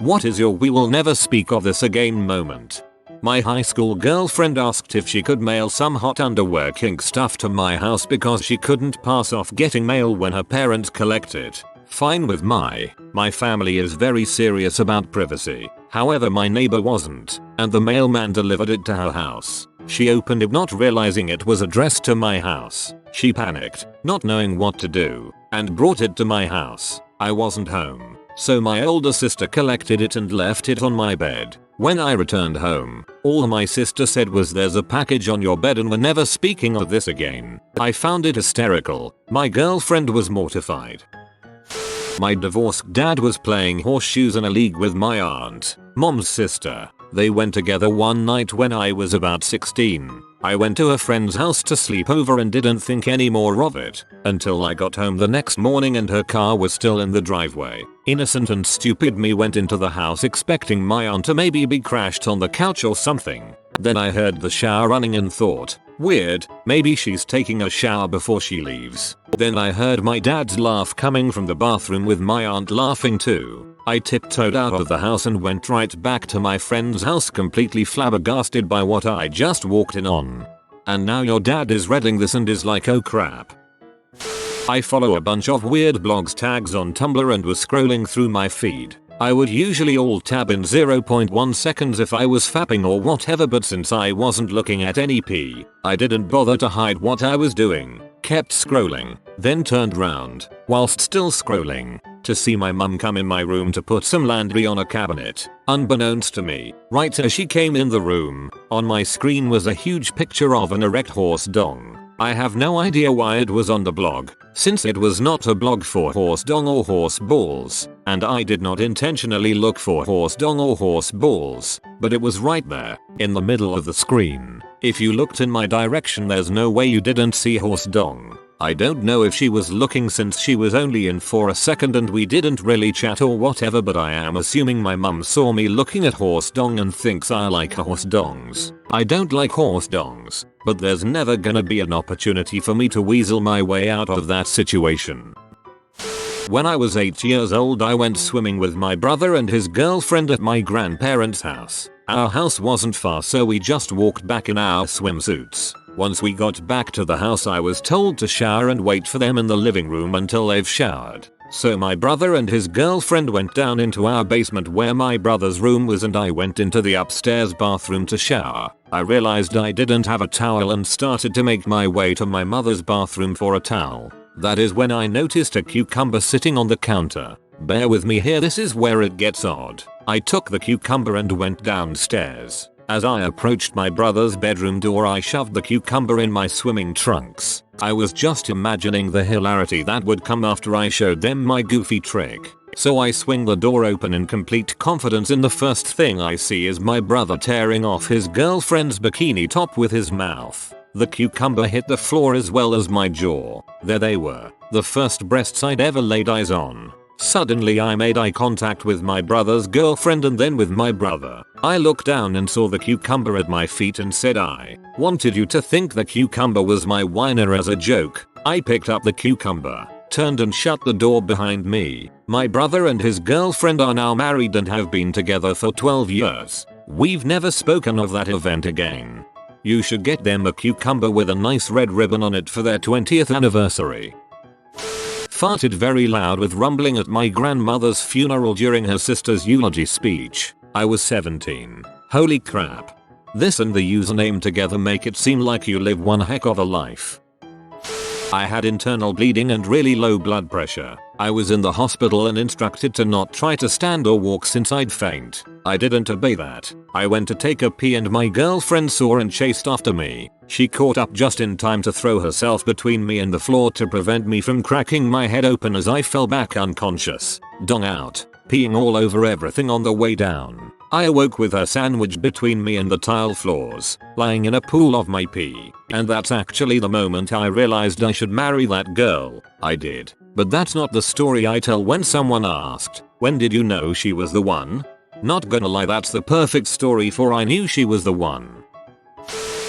What is your "we will never speak of this again" moment? My high school girlfriend asked if she could mail some hot underwear kink stuff to my house because she couldn't pass off getting mail when her parents collect it. Fine with my family is very serious about privacy. However, my neighbor wasn't, and the mailman delivered it to her house. She opened it not realizing it was addressed to my house. She panicked, not knowing what to do, and brought it to my house. I wasn't home, so my older sister collected it and left it on my bed. When I returned home, all my sister said was, "There's a package on your bed and we're never speaking of this again." I found it hysterical. My girlfriend was mortified. My divorced dad was playing horseshoes in a league with my aunt, mom's sister. They went together one night when I was about 16. I went to a friend's house to sleep over and didn't think any more of it until I got home the next morning and her car was still in the driveway. Innocent and stupid me went into the house expecting my aunt to maybe be crashed on the couch or something. Then I heard the shower running and thought, weird, maybe she's taking a shower before she leaves. Then I heard my dad's laugh coming from the bathroom with my aunt laughing too. I tiptoed out of the house and went right back to my friend's house completely flabbergasted by what I just walked in on. And now your dad is reading this and is like, oh crap. I follow a bunch of weird blogs tags on Tumblr and was scrolling through my feed. I would usually alt tab in 0.1 seconds if I was fapping or whatever, but since I wasn't looking at any pee, I didn't bother to hide what I was doing. Kept scrolling, then turned round, whilst still scrolling, to see my mum come in my room to put some laundry on a cabinet. Unbeknownst to me, right as she came in the room, on my screen was a huge picture of an erect horse dong. I have no idea why it was on the blog, since it was not a blog for horse dong or horse balls, and I did not intentionally look for horse dong or horse balls, but it was right there, in the middle of the screen. If you looked in my direction, there's no way you didn't see horse dong. I don't know if she was looking since she was only in for a second and we didn't really chat or whatever, but I am assuming my mum saw me looking at horse dong and thinks I like horse dongs. I don't like horse dongs, but there's never gonna be an opportunity for me to weasel my way out of that situation. When I was 8 years old, I went swimming with my brother and his girlfriend at my grandparents' house. Our house wasn't far, so we just walked back in our swimsuits. Once we got back to the house, I was told to shower and wait for them in the living room until they've showered. So my brother and his girlfriend went down into our basement where my brother's room was, and I went into the upstairs bathroom to shower. I realized I didn't have a towel and started to make my way to my mother's bathroom for a towel. That is when I noticed a cucumber sitting on the counter. Bear with me here, this is where it gets odd. I took the cucumber and went downstairs. As I approached my brother's bedroom door, I shoved the cucumber in my swimming trunks. I was just imagining the hilarity that would come after I showed them my goofy trick. So I swing the door open in complete confidence, and the first thing I see is my brother tearing off his girlfriend's bikini top with his mouth. The cucumber hit the floor as well as my jaw. There they were, the first breasts I'd ever laid eyes on. Suddenly I made eye contact with my brother's girlfriend and then with my brother. I looked down and saw the cucumber at my feet and said, "I wanted you to think the cucumber was my wiener as a joke." I picked up the cucumber, turned and shut the door behind me. My brother and his girlfriend are now married and have been together for 12 years. We've never spoken of that event again. You should get them a cucumber with a nice red ribbon on it for their 20th anniversary. Farted very loud with rumbling at my grandmother's funeral during her sister's eulogy speech. I was 17. Holy crap. This and the username together make it seem like you live one heck of a life. I had internal bleeding and really low blood pressure. I was in the hospital and instructed to not try to stand or walk since I'd faint. I didn't obey that. I went to take a pee and my girlfriend saw and chased after me. She caught up just in time to throw herself between me and the floor to prevent me from cracking my head open as I fell back unconscious. Dong out, peeing all over everything on the way down. I awoke with her sandwiched between me and the tile floors, lying in a pool of my pee. And that's actually the moment I realized I should marry that girl. I did. But that's not the story I tell when someone asked, "When did you know she was the one?" Not gonna lie, that's the perfect story for I knew she was the one.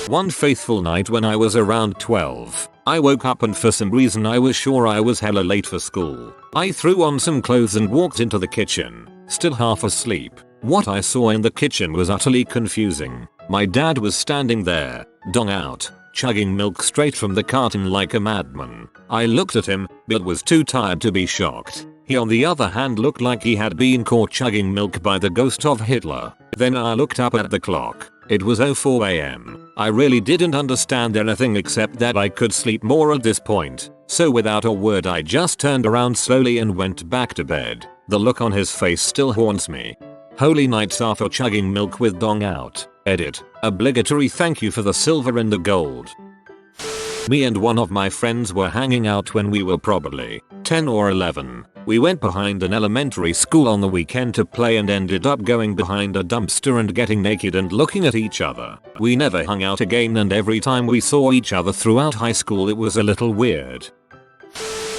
One faithful night when I was around 12, I woke up and for some reason I was sure I was hella late for school. I threw on some clothes and walked into the kitchen. still half asleep. What I saw in the kitchen was utterly confusing. My dad was standing there, dong out, chugging milk straight from the carton like a madman. I looked at him, but was too tired to be shocked. He on the other hand looked like he had been caught chugging milk by the ghost of Hitler. Then I looked up at the clock. It was 04 AM. I really didn't understand anything except that I could sleep more at this point. So without a word I just turned around slowly and went back to bed. The look on his face still haunts me. Holy nights after chugging milk with dong out. Edit. Obligatory thank you for the silver and the gold. Me and one of my friends were hanging out when we were probably 10 or 11. We went behind an elementary school on the weekend to play and ended up going behind a dumpster and getting naked and looking at each other. We never hung out again, and every time we saw each other throughout high school it was a little weird.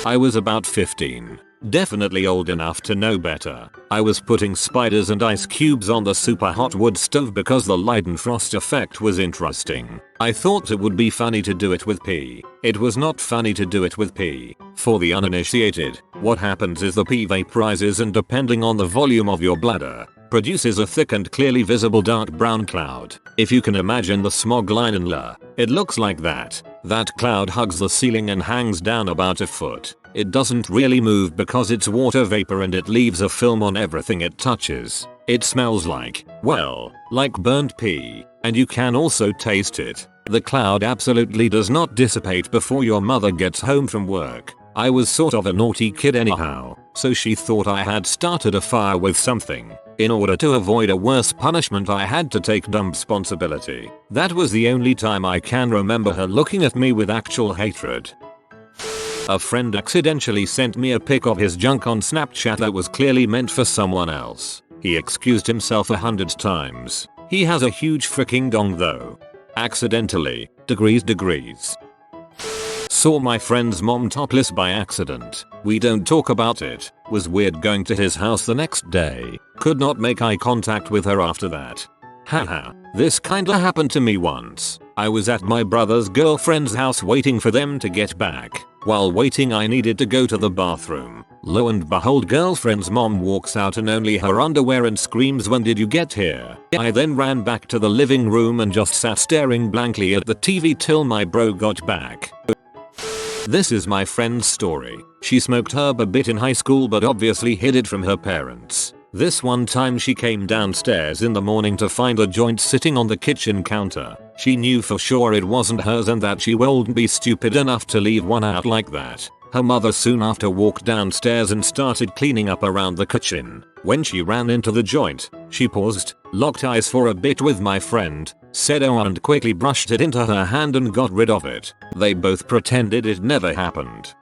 I was about 15. Definitely old enough to know better. I was putting spiders and ice cubes on the super hot wood stove because the Leidenfrost effect was interesting. I thought it would be funny to do it with pee. It was not funny to do it with pee. For the uninitiated, what happens is the pee vaporizes and, depending on the volume of your bladder, produces a thick and clearly visible dark brown cloud. If you can imagine the smog line in La, it looks like that. That cloud hugs the ceiling and hangs down about a foot. It doesn't really move because it's water vapor and it leaves a film on everything it touches. It smells like, well, like burnt pee, and you can also taste it. The cloud absolutely does not dissipate before your mother gets home from work. I was sort of a naughty kid anyhow, so she thought I had started a fire with something. In order to avoid a worse punishment I had to take dumb responsibility. That was the only time I can remember her looking at me with actual hatred. A friend accidentally sent me a pic of his junk on Snapchat that was clearly meant for someone else. He excused himself 100 times. He has a huge freaking dong though. Accidentally. Degrees. Saw my friend's mom topless by accident. We don't talk about it. Was weird going to his house the next day. Could not make eye contact with her after that. Haha. This kinda happened to me once. I was at my brother's girlfriend's house waiting for them to get back. While waiting I needed to go to the bathroom. Lo and behold, girlfriend's mom walks out in only her underwear and screams, "When did you get here?" I then ran back to the living room and just sat staring blankly at the TV till my bro got back. This is my friend's story. She smoked herb a bit in high school but obviously hid it from her parents. This one time she came downstairs in the morning to find a joint sitting on the kitchen counter. She knew for sure it wasn't hers and that she wouldn't be stupid enough to leave one out like that. Her mother soon after walked downstairs and started cleaning up around the kitchen. When she ran into the joint, she paused, locked eyes for a bit with my friend, said "oh" and quickly brushed it into her hand and got rid of it. They both pretended it never happened.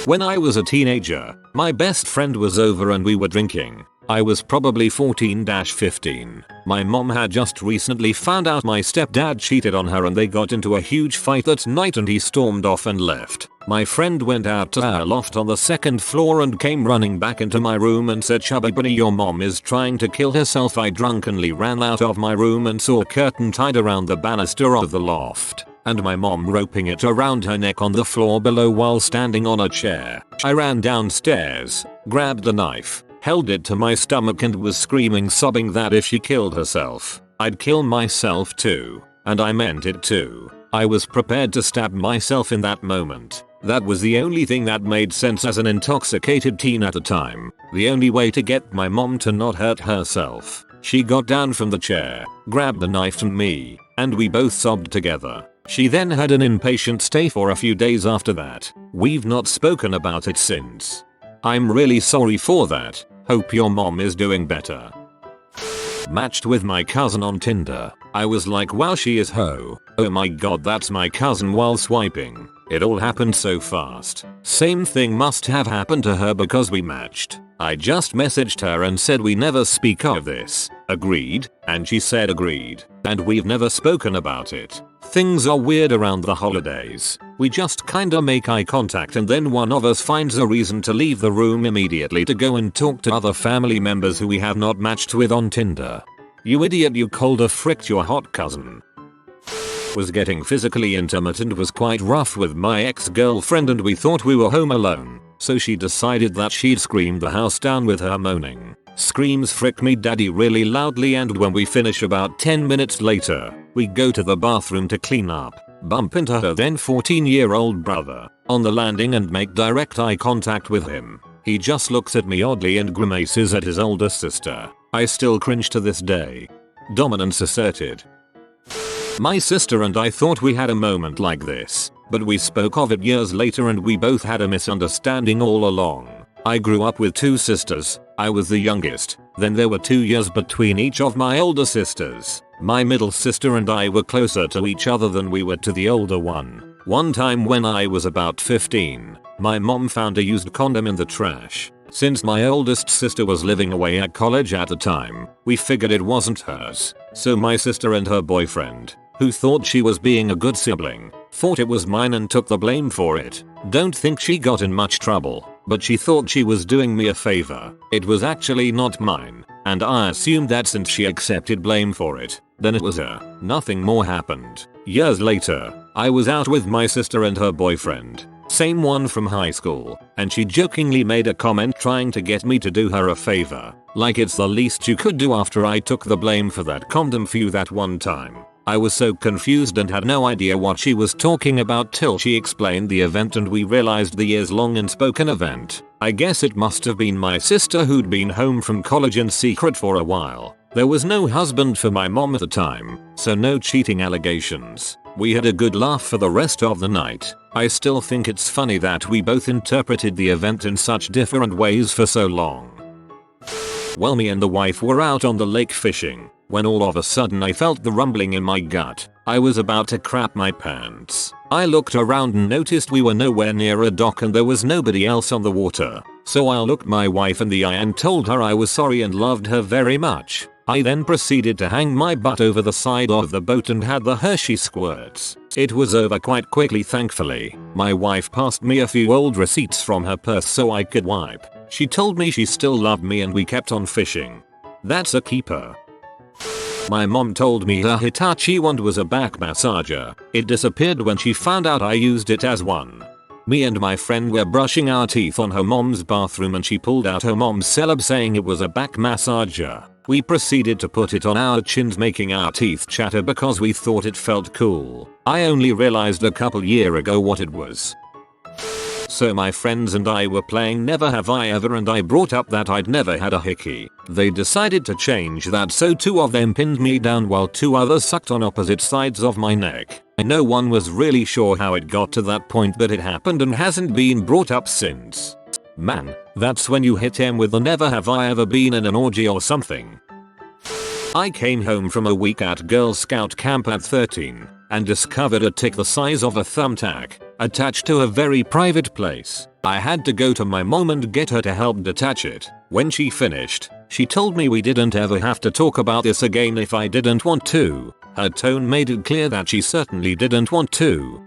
When I was a teenager, my best friend was over and we were drinking. I was probably 14-15. My mom had just recently found out my stepdad cheated on her and they got into a huge fight that night and he stormed off and left. My friend went out to our loft on the second floor and came running back into my room and said, "Chubby bunny, your mom is trying to kill herself." I drunkenly ran out of my room and saw a curtain tied around the banister of the loft, and my mom roping it around her neck on the floor below while standing on a chair. I ran downstairs, grabbed the knife, held it to my stomach and was screaming, sobbing that if she killed herself, I'd kill myself too. And I meant it too. I was prepared to stab myself in that moment. That was the only thing that made sense as an intoxicated teen at the time. The only way to get my mom to not hurt herself. She got down from the chair, grabbed the knife from me, and we both sobbed together. She then had an inpatient stay for a few days after that. We've not spoken about it since. I'm really sorry for that. Hope your mom is doing better. Matched with my cousin on Tinder. I was like, wow, she is ho. Oh my god, that's my cousin, while swiping. It all happened so fast. Same thing must have happened to her because we matched. I just messaged her and said we never speak of this. Agreed? And she said agreed. And we've never spoken about it. Things are weird around the holidays. We just kinda make eye contact and then one of us finds a reason to leave the room immediately to go and talk to other family members who we have not matched with on Tinder. You idiot, you colder fricked your hot cousin. Was getting physically intimate and was quite rough with my ex-girlfriend and we thought we were home alone. So she decided that she'd scream the house down with her moaning. screams "frick me daddy" really loudly, and when we finish about 10 minutes later, we go to the bathroom to clean up, bump into her then 14-year-old brother on the landing and make direct eye contact with him. He just looks at me oddly and grimaces at his older sister. I still cringe to this day. Dominance asserted. My sister and I thought we had a moment like this, but we spoke of it years later and we both had a misunderstanding all along. I grew up with 2 sisters. I was the youngest. Then there were 2 years between each of my older sisters. My middle sister and I were closer to each other than we were to the older one. One time when I was about 15, my mom found a used condom in the trash. Since my oldest sister was living away at college at the time, we figured it wasn't hers. So my sister and her boyfriend, who thought she was being a good sibling, thought it was mine and took the blame for it. Don't think she got in much trouble, but she thought she was doing me a favor. It was actually not mine, and I assumed that since she accepted blame for it, then it was her. Nothing more happened. Years later, I was out with my sister and her boyfriend, same one from high school, and she jokingly made a comment trying to get me to do her a favor, like it's the least you could do after I took the blame for that condom for you that one time. I was so confused and had no idea what she was talking about till she explained the event and we realized the years-long unspoken event. I guess it must have been my sister who'd been home from college in secret for a while. There was no husband for my mom at the time, so no cheating allegations. We had a good laugh for the rest of the night. I still think it's funny that we both interpreted the event in such different ways for so long. Well, me and the wife were out on the lake fishing, when all of a sudden I felt the rumbling in my gut. I was about to crap my pants. I looked around and noticed we were nowhere near a dock and there was nobody else on the water. So I looked my wife in the eye and told her I was sorry and loved her very much. I then proceeded to hang my butt over the side of the boat and had the Hershey squirts. It was over quite quickly, thankfully. My wife passed me a few old receipts from her purse so I could wipe. She told me she still loved me and we kept on fishing. That's a keeper. My mom told me her Hitachi wand was a back massager. It disappeared when she found out I used it as one. Me and my friend were brushing our teeth on her mom's bathroom and she pulled out her mom's celeb saying it was a back massager. We proceeded to put it on our chins making our teeth chatter because we thought it felt cool. I only realized a couple years ago what it was. So my friends and I were playing Never Have I Ever and I brought up that I'd never had a hickey. They decided to change that, so 2 of them pinned me down while 2 others sucked on opposite sides of my neck. No one was really sure how it got to that point, but it happened and hasn't been brought up since. Man, that's when you hit him with the never have I ever been in an orgy or something. I came home from a week at Girl Scout camp at 13 and discovered a tick the size of a thumbtack attached to a very private place. I had to go to my mom and get her to help detach it. When she finished, she told me we didn't ever have to talk about this again if I didn't want to. Her tone made it clear that she certainly didn't want to.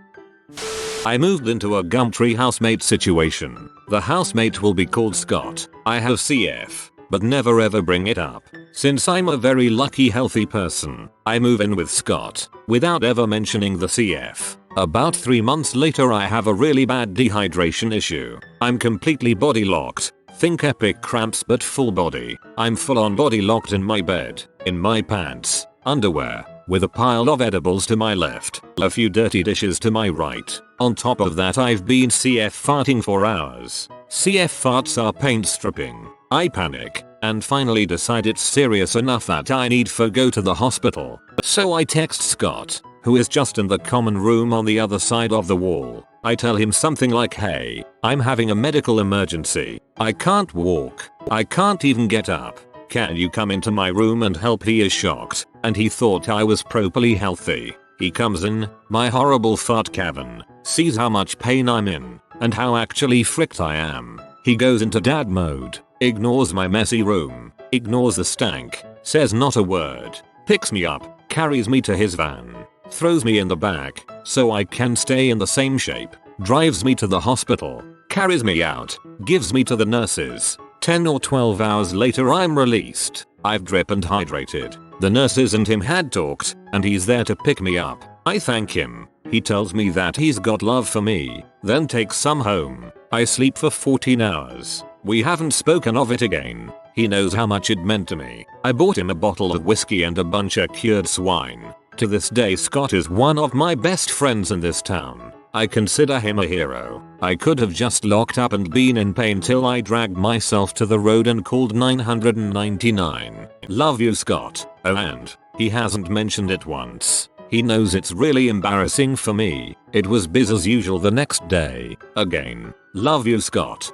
I moved into a Gumtree housemate situation. The housemate will be called Scott. I have CF, but never ever bring it up. Since I'm a very lucky healthy person, I move in with Scott without ever mentioning the CF. About 3 months later I have a really bad dehydration issue. I'm completely body locked. Think epic cramps but full body. I'm full on body locked in my bed, in my pants, underwear, with a pile of edibles to my left, a few dirty dishes to my right. On top of that I've been CF farting for hours. CF farts are paint stripping. I panic and finally decide it's serious enough that I need to go to the hospital. So I text Scott, who is just in the common room on the other side of the wall. I tell him something like, hey, I'm having a medical emergency. I can't walk. I can't even get up. Can you come into my room and help? He is shocked, and he thought I was properly healthy. He comes in, my horrible fart cavern, sees how much pain I'm in, and how actually fricked I am. He goes into dad mode, ignores my messy room, ignores the stank, says not a word, picks me up, carries me to his van, throws me in the back so I can stay in the same shape, drives me to the hospital, carries me out, gives me to the nurses. 10 or 12 hours later I'm released. I've drip and hydrated. The nurses and him had talked, and he's there to pick me up. I thank him. He tells me that he's got love for me, then takes some home. I sleep for 14 hours. We haven't spoken of it again. He knows how much it meant to me. I bought him a bottle of whiskey and a bunch of cured swine. To this day Scott is one of my best friends in this town. I consider him a hero. I could have just locked up and been in pain till I dragged myself to the road and called 999. Love you, Scott. Oh, and he hasn't mentioned it once. He knows it's really embarrassing for me. It was biz as usual the next day. Again. Love you, Scott.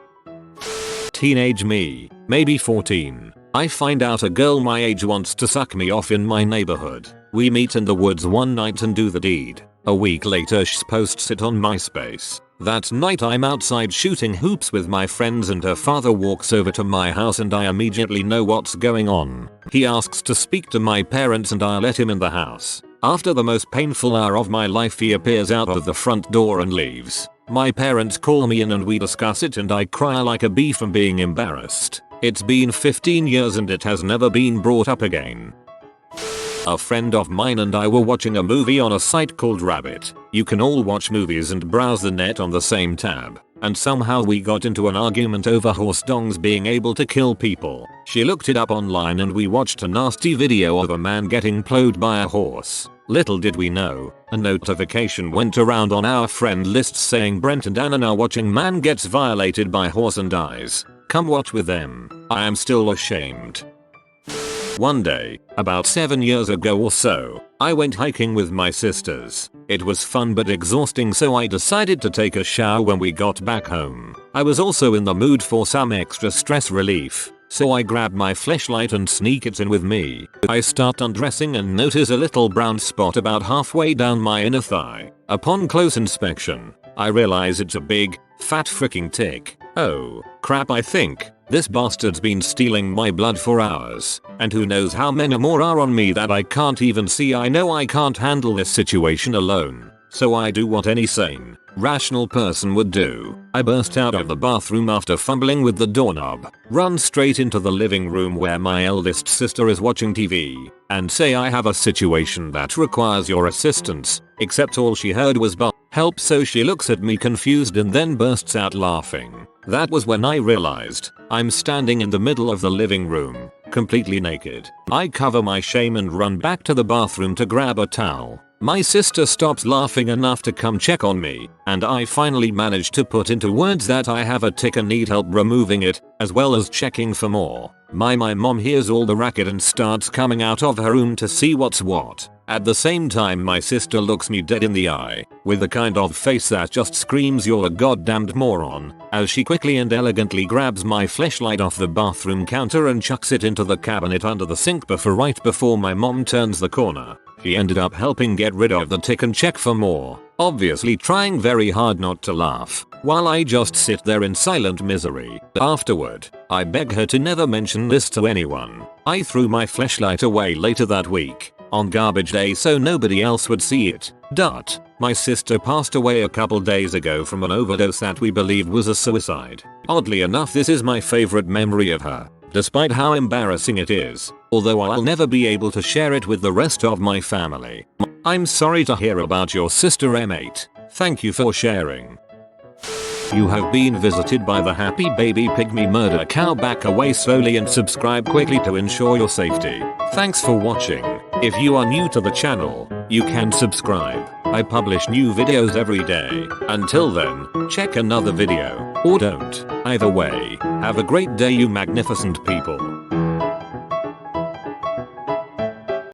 Teenage me, maybe 14. I find out a girl my age wants to suck me off in my neighborhood. We meet in the woods one night and do the deed. A week later she posts it on MySpace. That night I'm outside shooting hoops with my friends and her father walks over to my house and I immediately know what's going on. He asks to speak to my parents and I let him in the house. After the most painful hour of my life he appears out of the front door and leaves. My parents call me in and we discuss it and I cry like a bee from being embarrassed. It's been 15 years and it has never been brought up again. A friend of mine and I were watching a movie on a site called Rabbit. You can all watch movies and browse the net on the same tab. And somehow we got into an argument over horse dongs being able to kill people. She looked it up online and we watched a nasty video of a man getting plowed by a horse. Little did we know, a notification went around on our friend list saying Brent and Anna are watching man gets violated by horse and dies. Come watch with them. I am still ashamed. One day, about 7 years ago or so, I went hiking with my sisters. It was fun but exhausting so I decided to take a shower when we got back home. I was also in the mood for some extra stress relief, so I grab my flashlight and sneak it in with me. I start undressing and notice a little brown spot about halfway down my inner thigh. Upon close inspection, I realize it's a big, fat freaking tick. Oh, crap, I think this bastard's been stealing my blood for hours, and who knows how many more are on me that I can't even see. I know I can't handle this situation alone, so I do what any sane, rational person would do. I burst out of the bathroom after fumbling with the doorknob, run straight into the living room where my eldest sister is watching TV, and say I have a situation that requires your assistance, except all she heard was help, so she looks at me confused and then bursts out laughing. That was when I realized I'm standing in the middle of the living room, completely naked. I cover my shame and run back to the bathroom to grab a towel. My sister stops laughing enough to come check on me, and I finally manage to put into words that I have a tick and need help removing it, as well as checking for more. My mom hears all the racket and starts coming out of her room to see what's what. At the same time my sister looks me dead in the eye, with the kind of face that just screams you're a goddamned moron, as she quickly and elegantly grabs my flashlight off the bathroom counter and chucks it into the cabinet under the sink right before my mom turns the corner. She ended up helping get rid of the tick and check for more, obviously trying very hard not to laugh, while I just sit there in silent misery. Afterward, I beg her to never mention this to anyone. I threw my flashlight away later that week, on garbage day, so nobody else would see it. My sister passed away a couple days ago from an overdose that we believed was a suicide. Oddly enough, this is my favorite memory of her, despite how embarrassing it is, although I'll never be able to share it with the rest of my family. I'm sorry to hear about your sister, M8. Thank you for sharing. You have been visited by the happy baby pygmy murder cow. Back away slowly and subscribe quickly to ensure your safety. Thanks for watching. If you are new to the channel, you can subscribe. I publish new videos every day. Until then, check another video, or don't. Either way, have a great day, you magnificent people.